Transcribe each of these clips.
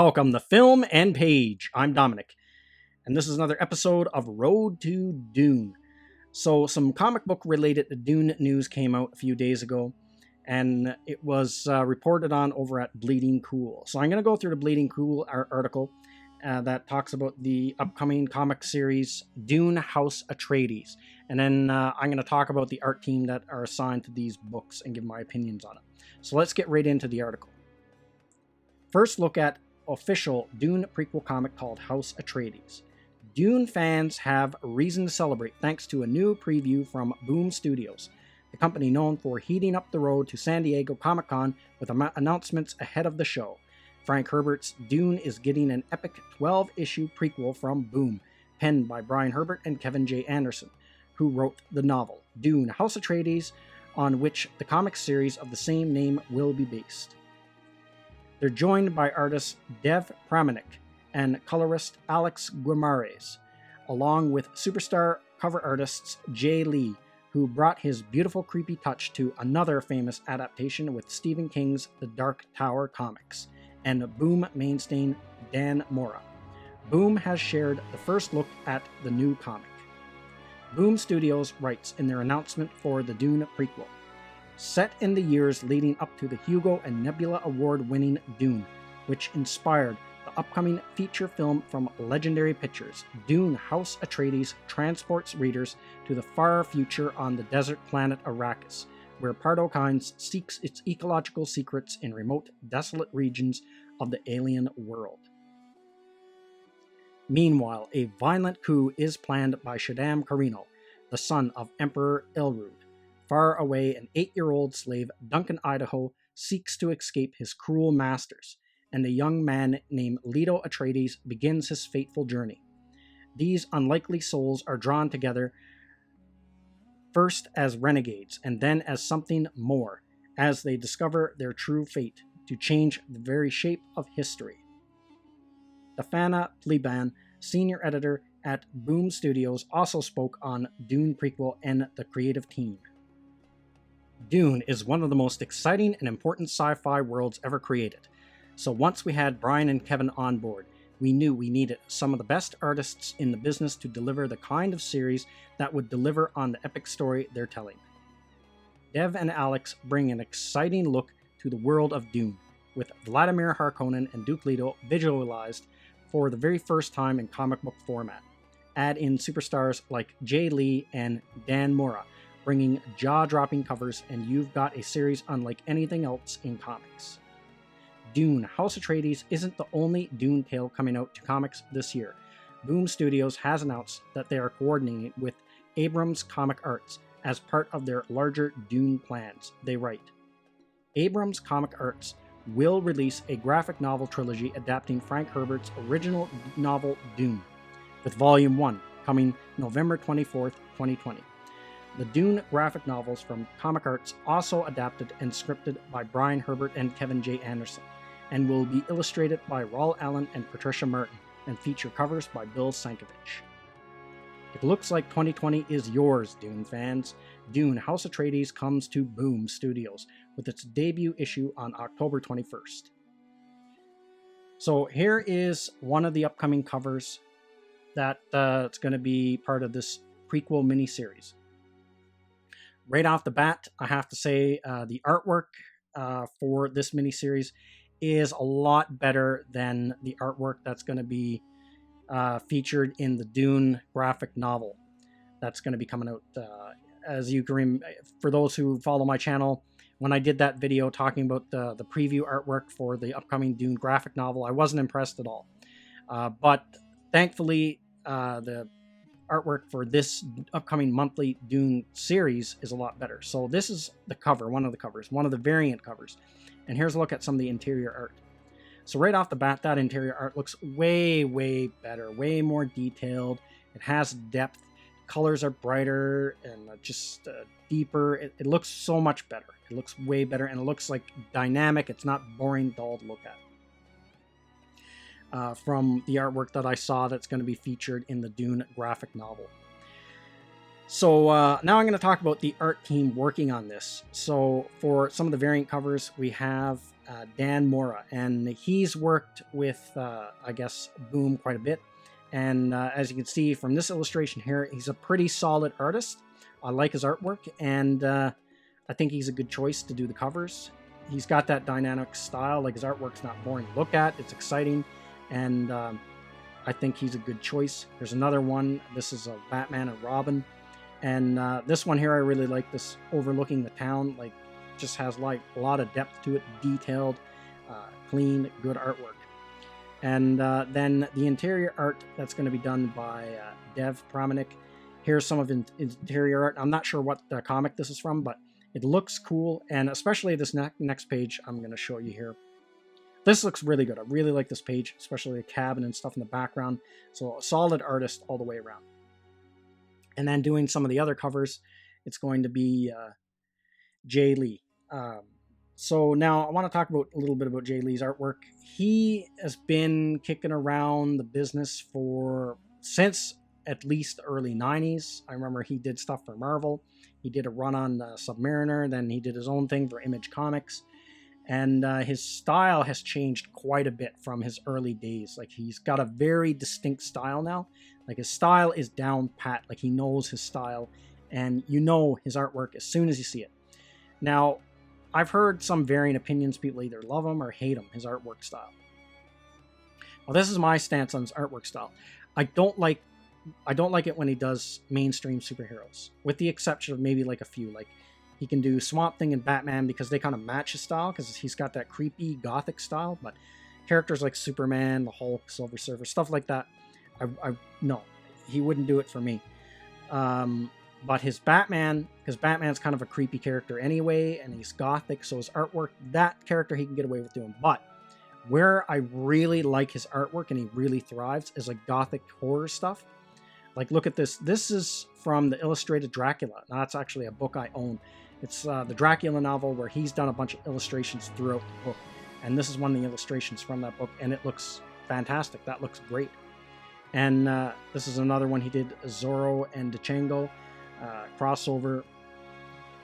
Welcome to Film and Page. I'm Dominic, and this is another episode of Road to Dune. So, some comic book related to Dune news came out a few days ago, and it was reported on over at Bleeding Cool. So, I'm going to go through the Bleeding Cool article that talks about the upcoming comic series Dune House Atreides, and then I'm going to talk about the art team that are assigned to these books and give my opinions on it. So, let's get right into the article. First, look at official Dune prequel comic called House Atreides. Dune fans have reason to celebrate thanks to a new preview from Boom Studios, the company known for heating up the road to San Diego Comic-Con with announcements ahead of the show. Frank Herbert's Dune is getting an epic 12-issue prequel from Boom, penned by Brian Herbert and Kevin J. Anderson, who wrote the novel Dune House Atreides, on which the comic series of the same name will be based. They're joined by artist Dev Pramanik and colorist Alex Guimarães, along with superstar cover artists Jay Lee, who brought his beautiful creepy touch to another famous adaptation with Stephen King's The Dark Tower comics, and Boom mainstay Dan Mora. Boom has shared the first look at the new comic. Boom Studios writes in their announcement for the Dune prequel, set in the years leading up to the Hugo and Nebula Award-winning Dune, which inspired the upcoming feature film from Legendary Pictures, Dune House Atreides transports readers to the far future on the desert planet Arrakis, where Pardokind seeks its ecological secrets in remote, desolate regions of the alien world. Meanwhile, a violent coup is planned by Shaddam Carino, the son of Emperor Elrond. Far away, an 8-year-old slave, Duncan Idaho, seeks to escape his cruel masters, and a young man named Leto Atreides begins his fateful journey. These unlikely souls are drawn together first as renegades, and then as something more, as they discover their true fate to change the very shape of history. Stefana Pliban, senior editor at Boom Studios, also spoke on Dune prequel and the creative team. Dune is one of the most exciting and important sci-fi worlds ever created. So once we had Brian and Kevin on board, we knew we needed some of the best artists in the business to deliver the kind of series that would deliver on the epic story they're telling. Dev and Alex bring an exciting look to the world of Dune, with Vladimir Harkonnen and Duke Leto visualized for the very first time in comic book format. Add in superstars like Jay Lee and Dan Mora, bringing jaw-dropping covers, and you've got a series unlike anything else in comics. Dune House Atreides isn't the only Dune tale coming out to comics this year. Boom Studios has announced that they are coordinating with Abrams Comic Arts as part of their larger Dune plans. They write, Abrams Comic Arts will release a graphic novel trilogy adapting Frank Herbert's original novel Dune, with Volume 1 coming November 24th, 2020. The Dune graphic novels from Comic Arts also adapted and scripted by Brian Herbert and Kevin J. Anderson, and will be illustrated by Raul Allen and Patricia Martin, and feature covers by Bill Sienkiewicz. It looks like 2020 is yours, Dune fans. Dune House Atreides comes to Boom Studios with its debut issue on October 21st. So here is one of the upcoming covers that it's going to be part of this prequel miniseries. Right off the bat, I have to say the artwork for this miniseries is a lot better than the artwork that's going to be featured in the Dune graphic novel that's going to be coming out. As you can for those who follow my channel, when I did that video talking about the preview artwork for the upcoming Dune graphic novel, I wasn't impressed at all. But thankfully, the artwork for this upcoming monthly Dune series is a lot better. So this is the cover, one of the variant covers. And here's a look at some of the interior art. So right off the bat, that interior art looks way, way better, way more detailed. It has depth. Colors are brighter and just deeper. It looks so much better. It looks way better, and it looks like dynamic. It's not boring, dull to look at. From the artwork that I saw that's going to be featured in the Dune graphic novel. So now I'm going to talk about the art team working on this. So for some of the variant covers, we have Dan Mora, and he's worked with, I guess, Boom quite a bit. And as you can see from this illustration here, he's a pretty solid artist. I like his artwork, and I think he's a good choice to do the covers. He's got that dynamic style, like his artwork's not boring to look at, it's exciting, and I think he's a good choice. There's another one, this is a Batman and Robin, and this one here I really like, this overlooking the town, like just has like a lot of depth to it, detailed, clean, good artwork. And then the interior art that's going to be done by Dev Pramanik. Here's some of interior art. I'm not sure what comic this is from, but it looks cool, and especially this next page I'm going to show you here. This looks really good. I really like this page, especially the cabin and stuff in the background. So a solid artist all the way around. And then doing some of the other covers, it's going to be Jay Lee. So now I want to talk about a little bit about Jay Lee's artwork. He has been kicking around the business since at least the early 90s. I remember he did stuff for Marvel. He did a run on Submariner, then he did his own thing for Image Comics. And his style has changed quite a bit from his early days. Like, he's got a very distinct style now. Like, his style is down pat. Like, he knows his style, and you know his artwork as soon as you see it. Now, I've heard some varying opinions. People either love him or hate him, his artwork style. Well, this is my stance on his artwork style. I don't like it when he does mainstream superheroes, with the exception of maybe like a few. Like, he can do Swamp Thing and Batman because they kind of match his style, because he's got that creepy gothic style. But characters like Superman, the Hulk, Silver Surfer, stuff like that, no, he wouldn't do it for me. But his Batman, because Batman's kind of a creepy character anyway, and he's gothic, so his artwork, that character he can get away with doing. But where I really like his artwork and he really thrives is like gothic horror stuff. Like, look at this. This is from the Illustrated Dracula. Now, that's actually a book I own. It's the Dracula novel where he's done a bunch of illustrations throughout the book. And this is one of the illustrations from that book, and it looks fantastic. That looks great. And this is another one he did, Zorro and Django. Crossover,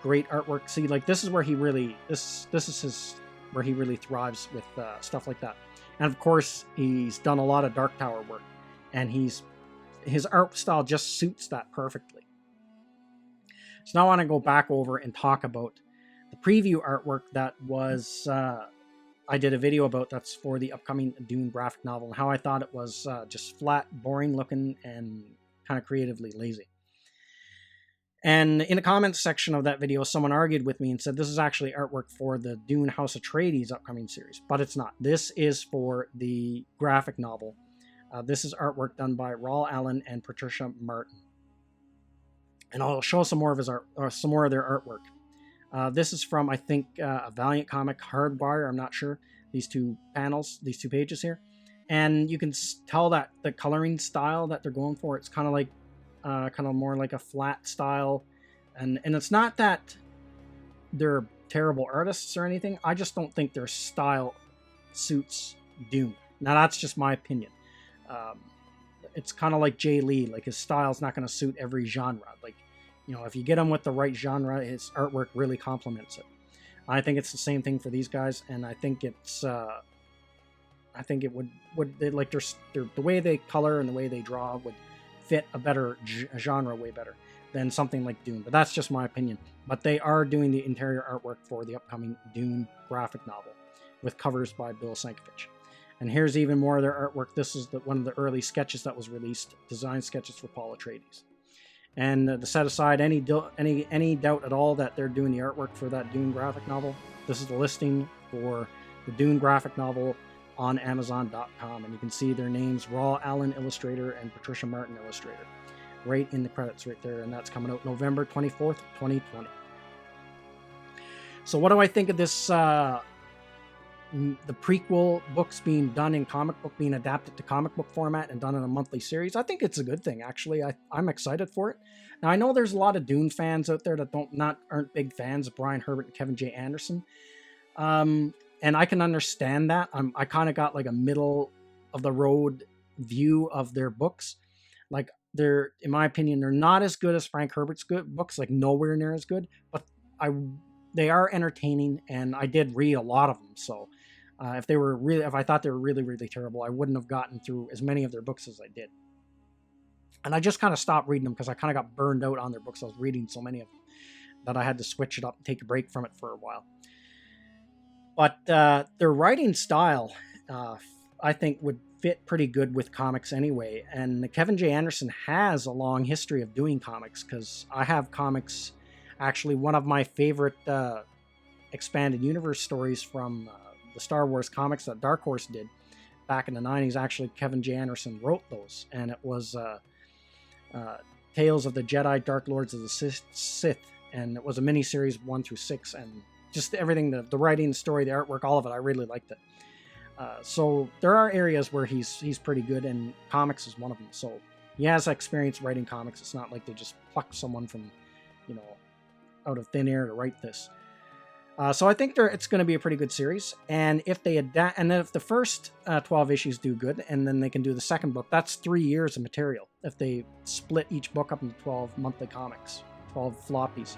great artwork. See, like, this is where he really where he really thrives with stuff like that. And of course, he's done a lot of Dark Tower work, and his art style just suits that perfectly. So now I want to go back over and talk about the preview artwork that was I did a video about. That's for the upcoming Dune graphic novel, and how I thought it was just flat, boring looking, and kind of creatively lazy. And in the comments section of that video, someone argued with me and said this is actually artwork for the Dune House Atreides upcoming series, but it's not. This is for the graphic novel. This is artwork done by Raul Allen and Patricia Martin. And I'll show some more of his art, or some more of their artwork. This is from, I think, a Valiant comic, Hardwire. I'm not sure. These two pages here, and you can tell that the coloring style that they're going for, it's kind of like. Kind of more like a flat style, and it's not that they're terrible artists or anything. I just don't think their style suits Dune. Now, that's just my opinion. It's kind of like Jay Lee. Like, his style's not going to suit every genre. Like, you know, if you get him with the right genre, his artwork really complements it. I think it's the same thing for these guys, and I think it's I think it would like the way they color and the way they draw would fit a better genre way better than something like Dune. But that's just my opinion. But they are doing the interior artwork for the upcoming Dune graphic novel with covers by Bill Sienkiewicz. And here's even more of their artwork. This is one of the early sketches that was released, design sketches for Paul Atreides. And to set aside any doubt at all that they're doing the artwork for that Dune graphic novel, this is the listing for the Dune graphic novel on Amazon.com, and you can see their names: Raul Allen, illustrator, and Patricia Martin, illustrator, right in the credits right there. And that's coming out November 24th, 2020. So what do I think of this, the prequel books being done in comic book, being adapted to comic book format and done in a monthly series? I think it's a good thing, actually. I'm excited for it. Now, I know there's a lot of Dune fans out there that aren't big fans of Brian Herbert and Kevin J. Anderson. And I can understand that. I kind of got like a middle of the road view of their books. Like, in my opinion, they're not as good as Frank Herbert's good books, like nowhere near as good, but they are entertaining, and I did read a lot of them. So If I thought they were really, really terrible, I wouldn't have gotten through as many of their books as I did. And I just kind of stopped reading them because I kind of got burned out on their books. I was reading so many of them that I had to switch it up and take a break from it for a while. But their writing style, I think, would fit pretty good with comics anyway. And Kevin J. Anderson has a long history of doing comics, because I have comics. Actually, one of my favorite expanded universe stories from the Star Wars comics that Dark Horse did back in the 90s, actually Kevin J. Anderson wrote those, and it was Tales of the Jedi, Dark Lords of the Sith, and it was a mini-series 1 through 6, and just everything, the writing, the story, the artwork, all of it, I really liked it. So there are areas where he's pretty good, and comics is one of them. So he has experience writing comics. It's not like they just plucked someone from, out of thin air to write this. So I think it's going to be a pretty good series, and if they adapt, and then if the first 12 issues do good, and then they can do the second book, that's 3 years of material. If they split each book up into 12 monthly comics, 12 floppies,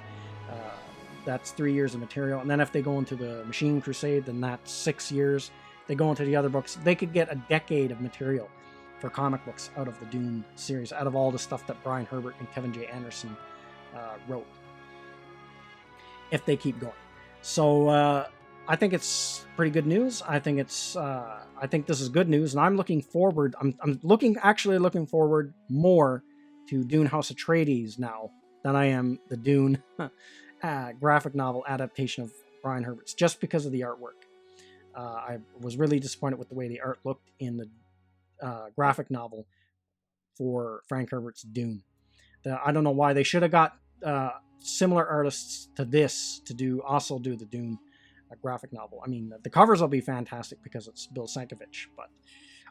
that's 3 years of material. And then if they go into the Machine Crusade, then that's 6 years. If they go into the other books, they could get a decade of material for comic books out of the Dune series, out of all the stuff that Brian Herbert and Kevin J. Anderson wrote, if they keep going. So I think it's pretty good news. I think this is good news, and I'm looking forward. I'm actually looking forward more to Dune House Atreides now than I am the Dune graphic novel adaptation of Brian Herbert's, just because of the artwork. I was really disappointed with the way the art looked in the graphic novel for Frank Herbert's Dune. I don't know why they should have got similar artists to this to do the Dune graphic novel. I mean, the covers will be fantastic because it's Bill Sienkiewicz, but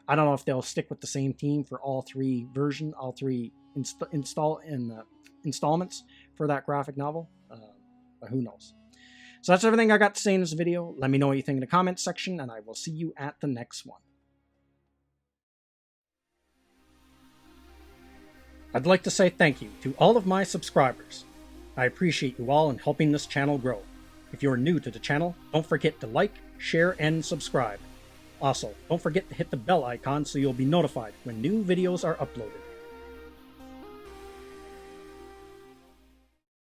I don't know if they'll stick with the same team for all three installments for that graphic novel, but who knows. So that's everything I got to say in this video. Let me know what you think in the comments section, and I will see you at the next one. I'd like to say thank you to all of my subscribers. I appreciate you all in helping this channel grow. If you're new to the channel, don't forget to like, share, and subscribe. Also, don't forget to hit the bell icon so you'll be notified when new videos are uploaded.